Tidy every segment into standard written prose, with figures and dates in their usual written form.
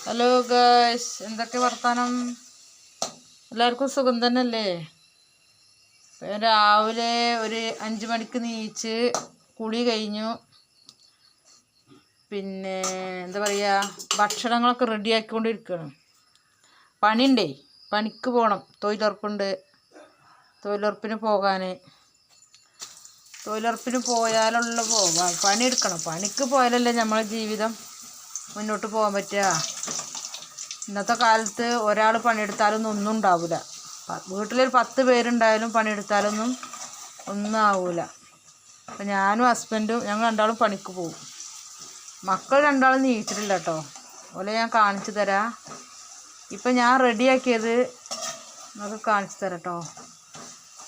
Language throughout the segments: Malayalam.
ഹലോ ഗായ്സ്, എന്തൊക്കെ വർത്താനം? എല്ലാവർക്കും സുഖം തന്നെയല്ലേ? രാവിലെ ഒരു 5 മണിക്ക് നീച്ച് കുളി കഴിഞ്ഞു. പിന്നെ എന്താ പറയുക, ഭക്ഷണങ്ങളൊക്കെ റെഡിയാക്കിക്കൊണ്ടിരിക്കുകയാണ്. പണിയുണ്ടേ, പണിക്ക് പോകണം. തൊഴിലുറപ്പുണ്ട്, തൊഴിലുറപ്പിന് പോകാൻ. തൊഴിലുറപ്പിന് പോയാലുള്ള പണിയെടുക്കണം. പണിക്ക് പോയാലല്ലേ നമ്മളെ ജീവിതം മുന്നോട്ട് പോകാൻ പറ്റുക. ഇന്നത്തെ കാലത്ത് ഒരാൾ പണിയെടുത്താലൊന്നും ഒന്നും ഉണ്ടാവില്ല. വീട്ടിലൊരു 10 പേരുണ്ടായാലും പണിയെടുത്താലൊന്നും ഒന്നും ആവില്ല. അപ്പം ഞാനും ഹസ്ബൻഡും ഞങ്ങൾ രണ്ടാളും പണിക്ക് പോകും. മക്കൾ രണ്ടാളും നീച്ചിട്ടില്ല കേട്ടോ. ഓലെ ഞാൻ കാണിച്ചു തരാം. ഇപ്പം ഞാൻ റെഡിയാക്കിയത് നമുക്ക് കാണിച്ചു തരാം കേട്ടോ.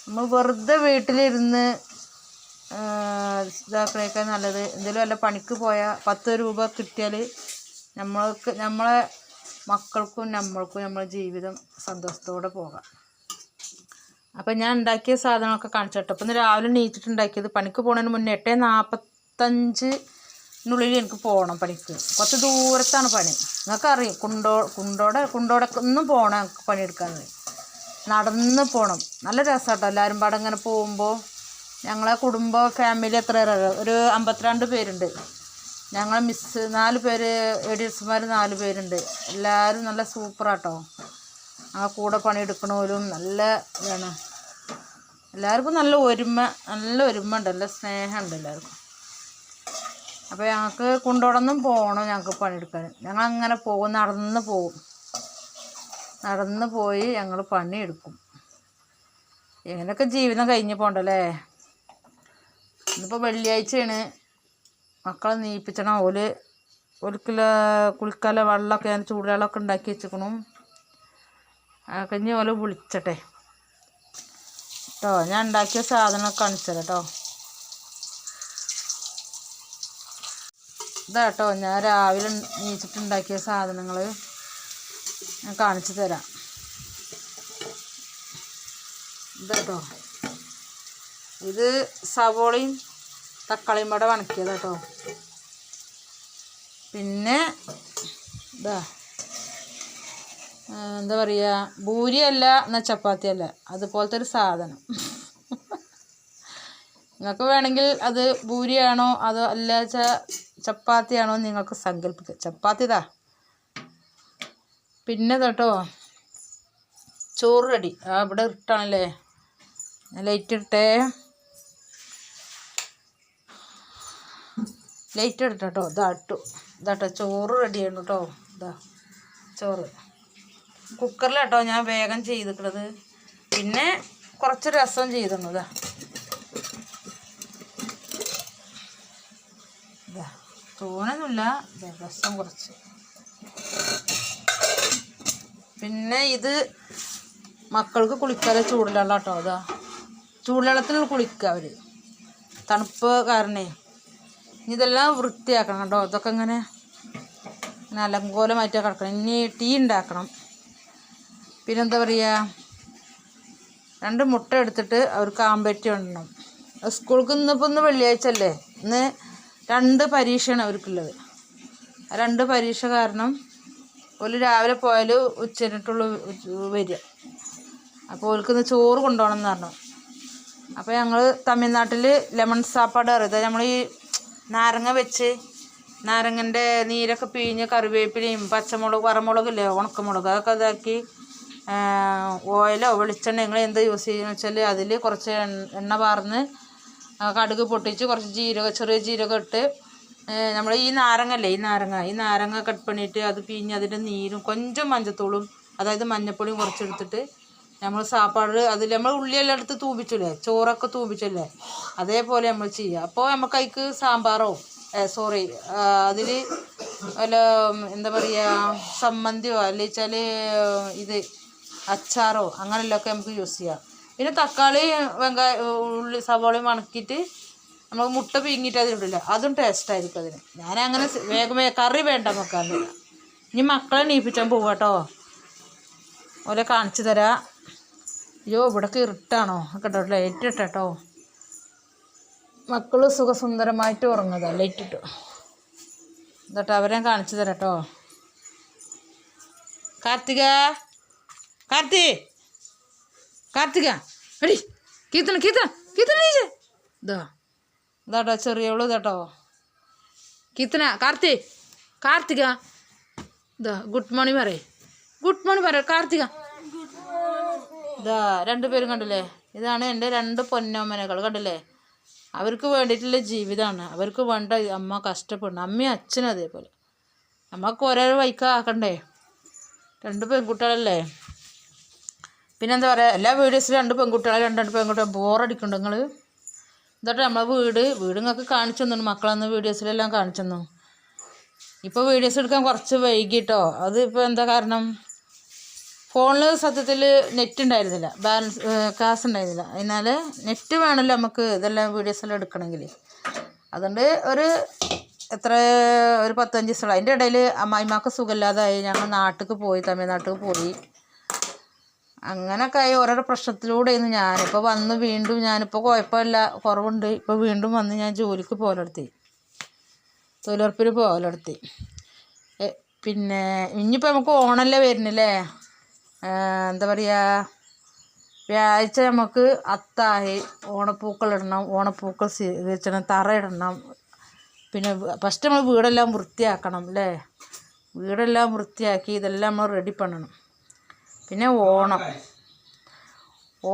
നമ്മൾ വെറുതെ വീട്ടിലിരുന്ന് ഇതാക്കണേക്കാൾ നല്ലത് എന്തെങ്കിലും വല്ല പണിക്ക് പോയാൽ 10 രൂപ കിട്ടിയാൽ നമ്മളെ മക്കൾക്കും നമ്മൾക്കും നമ്മളെ ജീവിതം സന്തോഷത്തോടെ പോകാം. അപ്പം ഞാൻ ഉണ്ടാക്കിയ സാധനങ്ങളൊക്കെ കാണിച്ചു കേട്ടോ. അപ്പം ഇന്ന് രാവിലെ എണീച്ചിട്ടുണ്ടാക്കിയത്. പണിക്ക് പോകുന്നതിന് മുന്നേ 8:45 എനിക്ക് പോകണം പണിക്ക്. കുറച്ച് ദൂരത്താണ് പണി. നിങ്ങൾക്കറിയാം, കുണ്ടോടൊന്നും പോകണം. ഞങ്ങൾക്ക് പണിയെടുക്കാൻ നടന്ന് പോകണം. നല്ല രസമാട്ടോ. എല്ലാവരും പാടെ ഇങ്ങനെ പോകുമ്പോൾ ഞങ്ങളെ ഫാമിലി എത്ര ഒരു 52 പേരുണ്ട്. ഞങ്ങൾ 4 പേര് എഡിയർസ്മാർ 4 പേരുണ്ട്. എല്ലാവരും നല്ല സൂപ്പറാട്ടോ. ആ കൂടെ പണിയെടുക്കണവരും നല്ല ഇതാണ്. എല്ലാവർക്കും നല്ല ഒരുമ ഉണ്ട്, നല്ല സ്നേഹമുണ്ട് എല്ലാവർക്കും. അപ്പോൾ ഞങ്ങൾക്ക് കുണ്ടോടൊന്നും പോകണം. ഞങ്ങൾക്ക് പണിയെടുക്കാൻ ഞങ്ങളങ്ങനെ പോകും, നടന്ന് പോയി ഞങ്ങൾ പണിയെടുക്കും. എങ്ങനെയൊക്കെ ജീവിതം കഴിഞ്ഞ് പോകണ്ടല്ലേ. ഇന്നിപ്പോൾ വെള്ളിയാഴ്ചയാണ്. മക്കളെ നീപ്പിച്ചണം. ഒരിക്കൽ കുളിക്കാല വെള്ളമൊക്കെ ഞാൻ ചൂടുവെള്ളമൊക്കെ ഉണ്ടാക്കി വെച്ചിക്കണം. കഴിഞ്ഞ് വിളിച്ചട്ടെ കേട്ടോ. ഞാൻ ഉണ്ടാക്കിയ സാധനമൊക്കെ കാണിച്ചു തരാം കേട്ടോ. ഇതാ കേട്ടോ, ഞാൻ രാവിലെ നീച്ചിട്ടുണ്ടാക്കിയ സാധനങ്ങൾ ഞാൻ കാണിച്ചു തരാം. ഇതാട്ടോ, ഇത് സവോളയും തക്കാളിയും കൂടെ വണക്കിയത് കേട്ടോ. പിന്നെ ഇതാ എന്താ പറയുക, ഭൂരിയല്ല എന്നാൽ ചപ്പാത്തിയല്ല, അതുപോലത്തെ ഒരു സാധനം. നിങ്ങൾക്ക് വേണമെങ്കിൽ അത് ഭൂരിയാണോ അതോ അല്ല ചപ്പാത്തിയാണോ നിങ്ങൾക്ക് സങ്കല്പിക്കുക. ചപ്പാത്തി ഇതാ. പിന്നെ കേട്ടോ, ചോറ് റെഡി. ഇവിടെ ഇട്ടാണല്ലേ, ലൈറ്റ് ഇട്ടേ. ലൈറ്റ് ഇടട്ടോ. ഇതാട്ടോ ചോറ് റെഡിയാണ് കേട്ടോ. ഇതാ ചോറ് കുക്കറിലാട്ടോ ഞാൻ വേഗം ചെയ്തിട്ടുള്ളത്. പിന്നെ കുറച്ച് രസം ചെയ്തിരുന്നു. ഇതാ തോനൊന്നുമില്ല, രസം കുറച്ച്. പിന്നെ ഇത് മക്കൾക്ക് കുളിക്കാതെ ചൂടുവെള്ളം കേട്ടോ. ഇതാ ചൂടുവെള്ളത്തിൽ കുളിക്കുക അവർ, തണുപ്പ് കാരണേ. ഇതെല്ലാം വൃത്തിയാക്കണം കേട്ടോ. ഇതൊക്കെ ഇങ്ങനെ അലങ്കോലമായിട്ട് കിടക്കണം. ഇനി ടീ ഉണ്ടാക്കണം. പിന്നെന്താ പറയുക, 2 മുട്ട എടുത്തിട്ട് അവർക്ക് ആമ്പറ്റ് ഇടണം. സ്കൂൾക്ക് ഇന്ന് വെള്ളിയാഴ്ച അല്ലേ, ഇന്ന് 2 പരീക്ഷയാണ് അവർക്കുള്ളത്. 2 പരീക്ഷ കാരണം ഒരു രാവിലെ പോയാൽ ഉച്ചരിട്ടുള്ള വരിക. അപ്പോൾ അവർക്കിന്ന് ചോറ് കൊണ്ടുപോകണം എന്ന് പറഞ്ഞു. അപ്പോൾ ഞങ്ങൾ തമിഴ്നാട്ടിൽ ലെമൺ സാപ്പാട് അറിയാം. നമ്മൾ ഈ നാരങ്ങ വെച്ച് നാരങ്ങൻ്റെ നീരൊക്കെ പിഴിഞ്ഞ് കറിവേപ്പിലയും വറമുളകില്ലേ, ഉണക്കമുളക്, അതൊക്കെ ഇതാക്കി ഓയിലോ വെളിച്ചെണ്ണ നിങ്ങൾ എന്ത് യൂസ് ചെയ്യുന്നത് വെച്ചാൽ അതിൽ കുറച്ച് എണ്ണ പാർന്ന് കടുക് പൊട്ടിച്ച് കുറച്ച് ചെറിയ ജീരകം ഇട്ട് നമ്മൾ ഈ നാരങ്ങ കട്ട് പണിയിട്ട് അത് പിഴിഞ്ഞ് അതിൻ്റെ നീരും కొంచెം മഞ്ഞത്തൂളും, അതായത് മഞ്ഞപ്പൊടിയും കുറച്ചെടുത്തിട്ട് നമ്മൾ സാപ്പാട് അതിൽ നമ്മൾ ഉള്ളിയെല്ലാം എടുത്ത് തൂപ്പിച്ചില്ലേ, ചോറൊക്കെ തൂപ്പിച്ചില്ലേ, അതേപോലെ നമ്മൾ ചെയ്യുക. അപ്പോൾ നമുക്ക് അതിക്ക് സാമ്പാറോ അതിൽ വല്ല എന്താ പറയുക സമ്മന്തിയോ അല്ലെങ്കിൽ ഇത് അച്ചാറോ അങ്ങനെയുള്ളതൊക്കെ നമുക്ക് യൂസ് ചെയ്യാം. പിന്നെ തക്കാളി ഉള്ളി സവോളയും വണക്കിയിട്ട് നമ്മൾ മുട്ട പിങ്ങിയിട്ട് അതിലിടില്ല, അതും ടേസ്റ്റായിരിക്കും അതിന്. ഞാനങ്ങനെ വേഗം കറി വേണ്ട വെക്കാൻ. ഇനി മക്കളെ നീപ്പിച്ചാൻ പോവുക കേട്ടോ. ഓലെ കാണിച്ചു തരാം. അയ്യോ ഇവിടേക്ക് ഇരുട്ടാണോ കേട്ടോ, ലൈറ്റ് ഇട്ടോ. മക്കൾ സുഖസുന്ദരമായിട്ട് ഉറങ്ങുക, ലൈറ്റ് ഇട്ടു. എന്നിട്ട് അവരെ കാണിച്ചു തരാം കേട്ടോ. കാർത്തിക എടി കീർത്തന ഇതാട്ടോ ചെറിയവള് ഇതാട്ടോ കീർത്തന കാർത്തിക ഇതാ ഗുഡ് മോർണിംഗ് പറ കാർത്തിക. ഇതാ രണ്ടുപേരും കണ്ടില്ലേ, ഇതാണ് എൻ്റെ 2 പൊന്നോമനകൾ കണ്ടില്ലേ. അവർക്ക് വേണ്ടിയിട്ടുള്ള ജീവിതമാണ്, അവർക്ക് വേണ്ട അമ്മ കഷ്ടപ്പെടണം, അമ്മയും അച്ഛനും അതേപോലെ. നമുക്ക് ഓരോരോ വൈക്കാക്കണ്ടേ, 2 പെൺകുട്ടികളല്ലേ. പിന്നെന്താ പറയുക, എല്ലാ വീഡിയോസിലും 2 പെൺകുട്ടികളെ 2 പെൺകുട്ടികൾ ബോറടിക്കുന്നുണ്ട് നിങ്ങൾ. ഇതോട്ടെ നമ്മളെ വീട് നിങ്ങൾക്ക് കാണിച്ചു തന്നു, മക്കളന്ന് വീഡിയോസിലെല്ലാം കാണിച്ചു തന്നു. ഇപ്പോൾ വീഡിയോസ് എടുക്കാൻ കുറച്ച് വൈകിട്ടോ. അത് ഇപ്പോൾ എന്താ കാരണം, ഫോണിൽ സത്യത്തിൽ നെറ്റ് ഉണ്ടായിരുന്നില്ല, കാശ് ഉണ്ടായിരുന്നില്ല. അതിനാൽ നെറ്റ് വേണമല്ലോ നമുക്ക് ഇതെല്ലാം വീഡിയോസെല്ലാം എടുക്കണമെങ്കിൽ. അതുകൊണ്ട് ഒരു 15 ദിവസം. അതിൻ്റെ ഇടയിൽ അമ്മായിമാർക്ക് സുഖമില്ലാതായി, ഞങ്ങൾ തമിഴ്നാട്ടിൽ പോയി. അങ്ങനെയൊക്കെ ആയി ഓരോരോ പ്രശ്നത്തിലൂടെയായിരുന്നു ഞാനിപ്പോൾ വന്ന് വീണ്ടും ഞാനിപ്പോൾ കുഴപ്പമില്ല, കുറവുണ്ട്. ഇപ്പോൾ വീണ്ടും വന്ന് ഞാൻ ജോലിക്ക് പോകലെടുത്തി, തൊഴിലുറപ്പിന് പോകലെടുത്തി. പിന്നെ ഇനിയിപ്പോൾ നമുക്ക് ഓണമല്ലേ വരുന്നില്ലേ, എന്താ പറയുക, വ്യാഴാഴ്ച നമുക്ക് അത്തായി ഓണപ്പൂക്കൾ ഇടണം, ഓണപ്പൂക്കൾ സ്വീകരിച്ചണം, തറ ഇടണം. പിന്നെ ഫസ്റ്റ് നമ്മൾ വീടെല്ലാം വൃത്തിയാക്കണം അല്ലേ, വീടെല്ലാം വൃത്തിയാക്കി ഇതെല്ലാം നമ്മൾ റെഡി பண்ணണം. പിന്നെ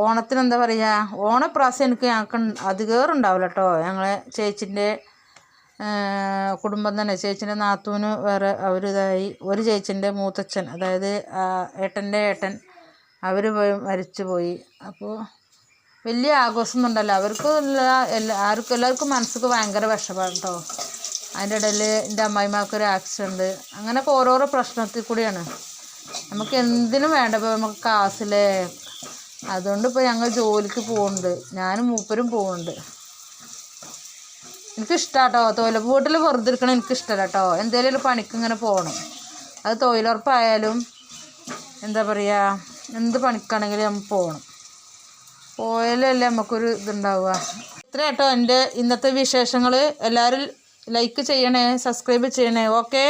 ഓണത്തിന് എന്താ പറയുക, ഓണപ്രാവശ്യം ഞങ്ങൾക്ക് അധികം ഉണ്ടാവില്ല കേട്ടോ. ഞങ്ങളെ ചേച്ചിൻ്റെ കുടുംബം തന്നെ, ചേച്ചിൻ്റെ നാത്തൂന് വേറെ അവരിതായി, ഒരു ചേച്ചിൻ്റെ മൂത്തച്ഛൻ, അതായത് ഏട്ടൻ്റെ ഏട്ടൻ, അവർ മരിച്ചു പോയി. അപ്പോൾ വലിയ ആഘോഷമൊന്നും ഉണ്ടല്ലോ എല്ലാവർക്കും മനസ്സിക്ക് ഭയങ്കര വിഷമമാണ് കേട്ടോ. അതിൻ്റെ ഇടയിൽ എൻ്റെ അമ്മായിമാർക്കൊരു ആക്സിഡൻറ്റ്, അങ്ങനെയൊക്കെ ഓരോരോ പ്രശ്നത്തിൽ കൂടിയാണ്. നമുക്ക് എന്തിനും വേണ്ട, ഇപ്പോൾ നമുക്ക് കാശില്ലേ. അതുകൊണ്ട് ഇപ്പോൾ ഞങ്ങൾ ജോലിക്ക് പോകുന്നുണ്ട്, ഞാനും മൂപ്പരും പോകുന്നുണ്ട്. എനിക്കിഷ്ടമാണ് കേട്ടോ വീട്ടിൽ വെറുതെ ഇരിക്കണം, എനിക്കിഷ്ടമല്ല കേട്ടോ. എന്തെങ്കിലും ഒരു പണിക്ക് ഇങ്ങനെ പോകണം, അത് തൊഴിലുറപ്പായാലും എന്താ പറയുക, എന്ത് പണിക്കാണെങ്കിലും നമുക്ക് പോകണം. പോയാലല്ലേ നമുക്കൊരു ഇതുണ്ടാവുക. ഇത്ര കേട്ടോ എൻ്റെ ഇന്നത്തെ വിശേഷങ്ങൾ. എല്ലാവരും ലൈക്ക് ചെയ്യണേ, സബ്സ്ക്രൈബ് ചെയ്യണേ. ഓക്കേ.